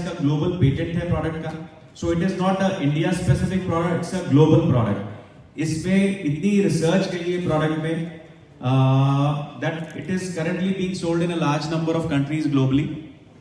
इसका global patent है product का, so it is not a India specific product, it's a global product. इसमें इतनी रिसर्च गई है प्रोडक्ट में that it is currently being sold in a large number of countries globally,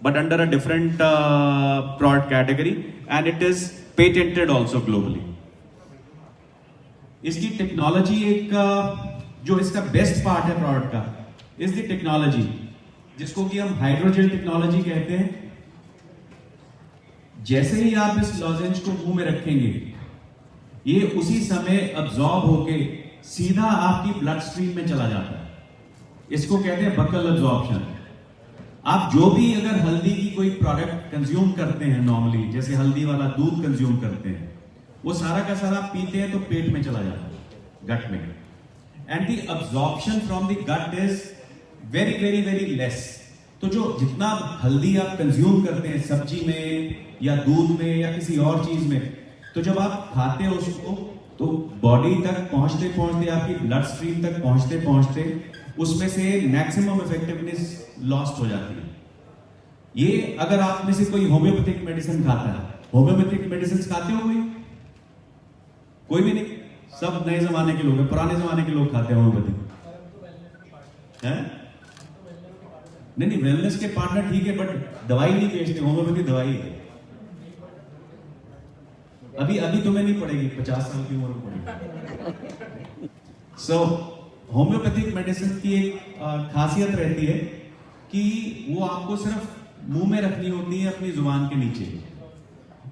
but under a different product category, and it is patented also globally. इसकी technology एक जो इसका best part है प्रोडक्ट का is the technology, जिसको कि हम hydrogel technology कहते हैं। जैसे ही आप इस लॉजेंज को मुंह में रखेंगे, ये उसी समय अब्सॉर्ब होके सीधा आपकी ब्लड स्ट्रीम में चला जाता है। इसको कहते हैं बकल अब्सॉर्प्शन। आप जो भी अगर हल्दी की कोई प्रोडक्ट कंज्यूम करते हैं नॉर्मली, जैसे हल्दी वाला दूध कंज्यूम करते हैं, वो सारा का सारा पीते हैं तो पेट में चला जाता है, गट में, and the absorption from the gut is very very very less. तो जो जितना हल्दी आप कंज्यूम करते हैं सब्जी में या दूध में या किसी और चीज में, तो जब आप खाते हो उसको, तो बॉडी तक पहुंचते पहुंचते, आपकी ब्लड स्ट्रीम तक पहुंचते पहुंचते उसमें से मैक्सिमम इफेक्टिवनेस लॉस्ट हो जाती है। ये अगर आप में से कोई होम्योपैथिक मेडिसिन खाता है, होम्योपैथिक मेडिसिन खाते हो कोई भी नहीं, सब नए जमाने के लोग हैं, पुराने जमाने के लोग खाते हैं होम्योपैथिक है। नहीं, वेलनेस के पार्टनर ठीक है, बट दवाई नहीं बेचते, होम्योपैथी दवाई है। अभी तुम्हें नहीं पड़ेगी, 50 साल की उम्र पड़ेगी। सो होम्योपैथिक मेडिसिन की एक खासियत रहती है कि वो आपको सिर्फ मुंह में रखनी होती है अपनी जुबान के नीचे,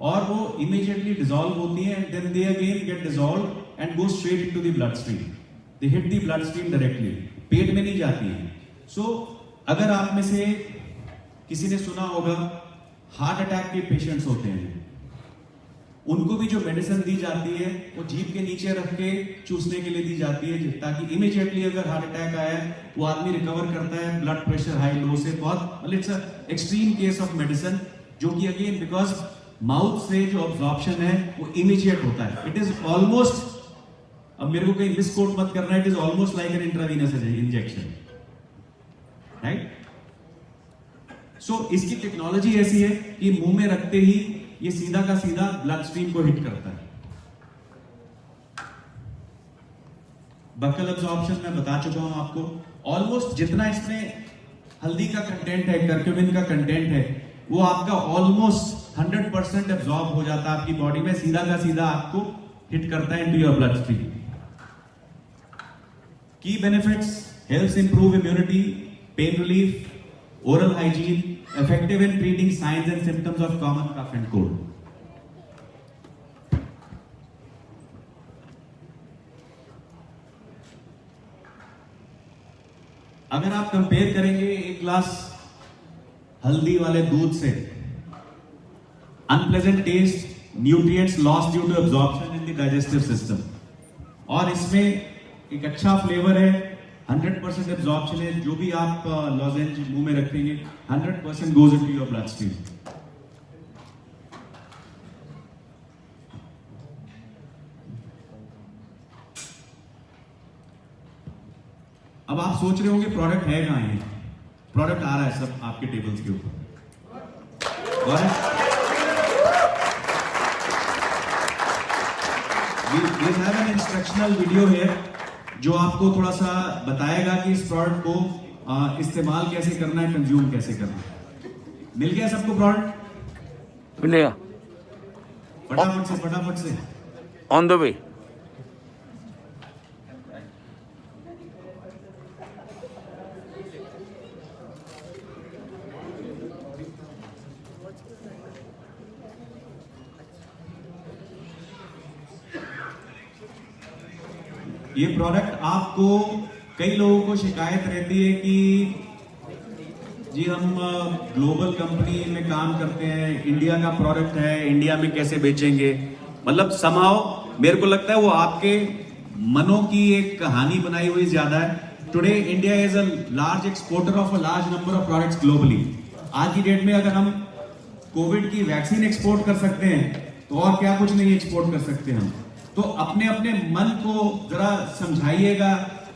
और वो इमीडिएटली डिसॉल्व होती है, and then they again get dissolve and go straight into the blood stream. They hit the blood stream directly, पेट में नहीं जाती है। सो अगर आप में से किसी ने सुना होगा हार्ट अटैक के पेशेंट्स होते हैं, उनको भी जो मेडिसिन दी जाती है वो जीभ के नीचे रख के चूसने के लिए दी जाती है, ताकि इमीडिएटली अगर हार्ट अटैक आया वो आदमी रिकवर करता है ब्लड प्रेशर हाई लो से। बहुत it's a extreme case of medicine, जो कि अगेन बिकॉज माउथ से जो अब्जॉर्प्शन है वो इमीडिएट होता है। इट इज ऑलमोस्ट, अब मेरे को कहीं मिसकोट मत करना, it is almost like an intravenous injection, right. So इसकी टेक्नोलॉजी ऐसी है कि मुंह में रखते ही ये सीधा का सीधा ब्लड स्ट्रीम को हिट करता है। बकल अब्जॉर्प्शन मैं बता चुका हूं आपको। ऑलमोस्ट जितना इसमें हल्दी का कंटेंट है, कर्क्यूमिन का कंटेंट है, वो आपका ऑलमोस्ट 100% एब्जॉर्ब हो जाता है आपकी बॉडी में, सीधा का सीधा आपको हिट करता है into your blood stream. Key benefits: helps improve immunity, pain relief, oral hygiene, effective in treating signs and symptoms of common cough and cold. अगर आप कंपेयर करेंगे एक ग्लास हल्दी वाले दूध से, unpleasant taste, nutrients lost due to absorption in the digestive system, और इसमें एक अच्छा फ्लेवर है, 100% एब्जॉर्प्शन है। जो भी आप लॉजेंज मुंह में रखेंगे 100% goes into your blood stream. अब आप सोच रहे होंगे प्रोडक्ट है कहां है? प्रोडक्ट आ रहा है सब आपके टेबल्स के ऊपर। और we have an instructional video here जो आपको थोड़ा सा बताएगा कि इस प्रोडक्ट को इस्तेमाल कैसे करना है, कंज्यूम कैसे करना है। मिल गया सबको प्रोडक्ट? मिलेगा फटाफट से ऑन द वे। ये प्रोडक्ट आपको, कई लोगों को शिकायत रहती है कि जी हम ग्लोबल कंपनी में काम करते हैं, इंडिया का प्रोडक्ट है, इंडिया में कैसे बेचेंगे। मतलब समहाउ मेरे को लगता है वो आपके मनों की एक कहानी बनाई हुई ज्यादा है। Today India is a large exporter of a large number of products globally. आज की डेट में अगर हम कोविड की वैक्सीन एक्सपोर्ट कर सकते हैं तो और क्या कुछ नहीं एक्सपोर्ट कर सकते हम। तो अपने अपने मन को जरा समझाइएगा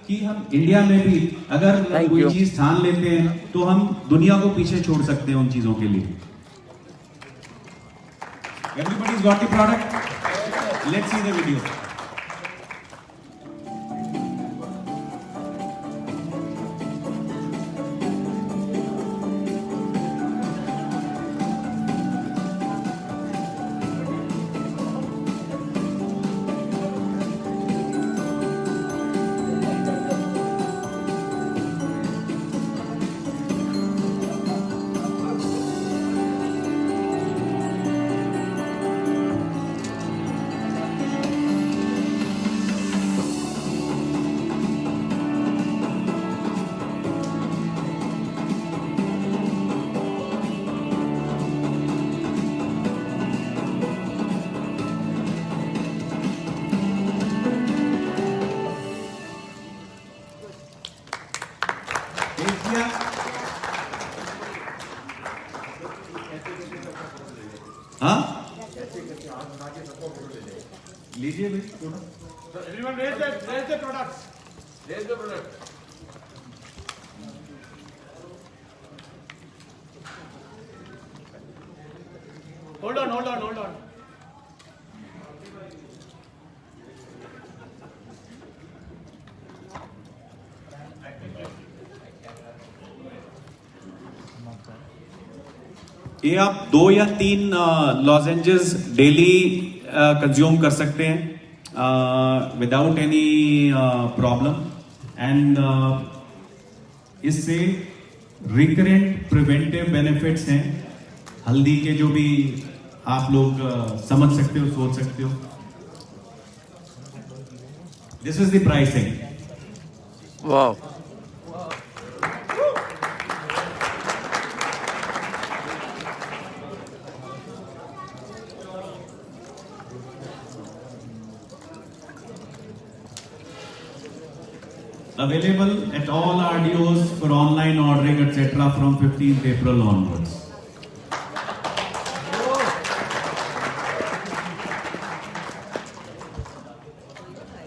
कि हम इंडिया में भी अगर कोई चीज ठान लेते हैं तो हम दुनिया को पीछे छोड़ सकते हैं उन चीजों के लिए। Everybody's got the product? Let's see the video. हाँ लीजिए भाई थोड़ा। Everyone raise the products. Raise the product. Hold on. ये आप 2 या 3 लॉजेंजेस डेली कंज्यूम कर सकते हैं विदाउट एनी प्रॉब्लम एंड इससे रिकरेंट प्रिवेंटिव बेनिफिट्स हैं हल्दी के जो भी आप लोग समझ सकते हो सोच सकते हो। This is the pricing. वाह Available at all RDOs for online ordering etc. from 15th April onwards.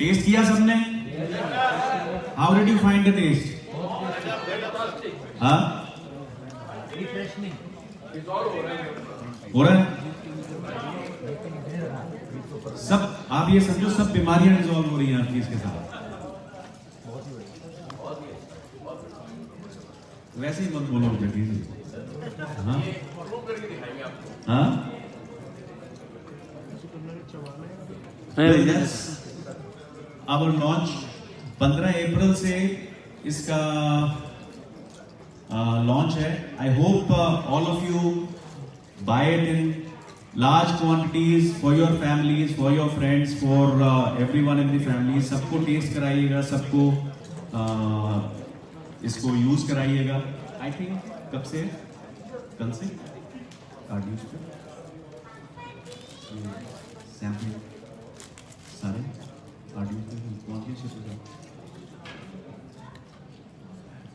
Taste किया सबने? How did you find the taste? हाँ? हो रहा है? सब आप ये समझो सब बीमारियां रिजॉल्व हो रही हैं आपकी इसके साथ। वैसे ही मत बोलो जगह। हाँ हाँ यस आवर लॉन्च 15 अप्रैल से इसका लॉन्च है। I hope all of you buy it in large quantities for your families, for your friends, for everyone in the family. सबको टेस्ट कराइएगा, सबको इसको यूज कराइएगा। आई थिंक कब से? कल से सैंपल सारे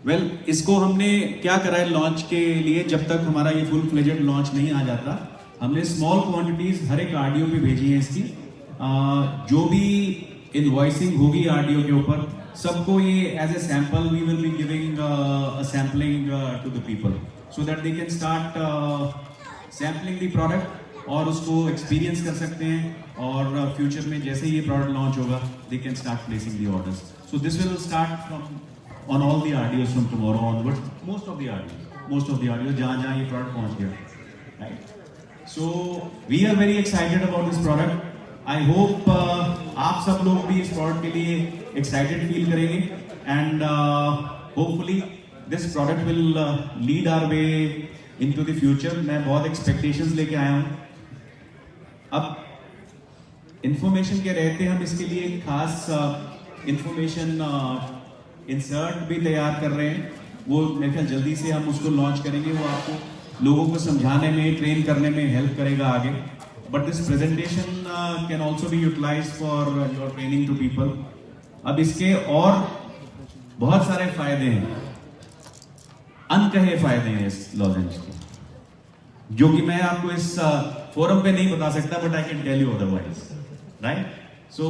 वेल इसको हमने क्या करा है लॉन्च के लिए, जब तक हमारा ये फुल फ्लेजेड लॉन्च नहीं आ जाता हमने स्मॉल क्वांटिटीज हर एक आरडीओ पे भेजी है इसकी। जो भी इनवॉइसिंग होगी आरडीओ के ऊपर सबको ये as a sample we will be giving a sampling to the people so that they can start sampling the product और उसको एक्सपीरियंस कर सकते हैं और फ्यूचर में जैसे ये प्रोडक्ट लॉन्च होगा they can start placing the orders. So this will start from on all the RDOs from tomorrow onwards, most of the RDOs जहां ये प्रोडक्ट पहुंच गया, right. So we are very excited about this product. I hope आप सब लोग भी इस product के लिए एक्साइटेड फील करेंगे and hopefully this product will lead our way into the future. मैं बहुत एक्सपेक्टेशंस लेके आया हूं। अब इंफॉर्मेशन के रहते हम इसके लिए खास इंफॉर्मेशन इंसर्ट भी तैयार कर रहे हैं, वो मेरे ख्याल जल्दी से हम उसको लॉन्च करेंगे। वो आपको लोगों को समझाने में, ट्रेन करने में हेल्प करेगा आगे। But this presentation can also be utilise for your training to people. अब इसके और बहुत सारे फायदे हैं, अनकहे फायदे हैं इस लॉजेंज के, जो कि मैं आपको इस फोरम पे नहीं बता सकता, but I can tell you otherwise, right. So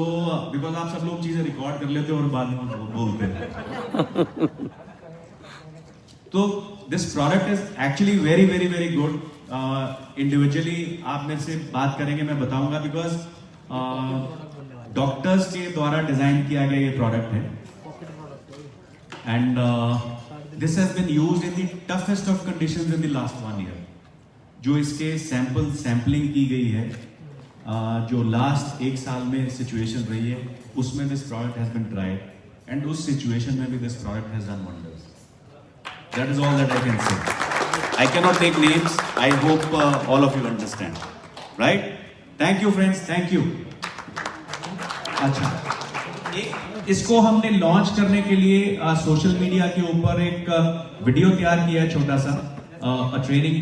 because आप सब लोग चीजें रिकॉर्ड कर लेते हो और बाद में बोलते हैं। तो this product is actually very very very good. Individually आप मेरे से बात करेंगे, मैं बताऊंगा, बिकॉज डॉक्टर्स के द्वारा डिजाइन किया गया ये प्रोडक्ट है and this has been used in the toughest of conditions in the last 1 year. जो इसके सैंपलिंग की गई है, जो लास्ट 1 साल में सिचुएशन रही है, उसमें this product has been tried and उस सिचुएशन में भी this product has done wonders. That is all that I can say. I cannot take names. I hope all of you understand. Right? Thank you, friends. Thank you. अच्छा, इसको हमने launch करने के लिए social media के ऊपर एक video तैयार किया है, छोटा सा ट्रेनिंग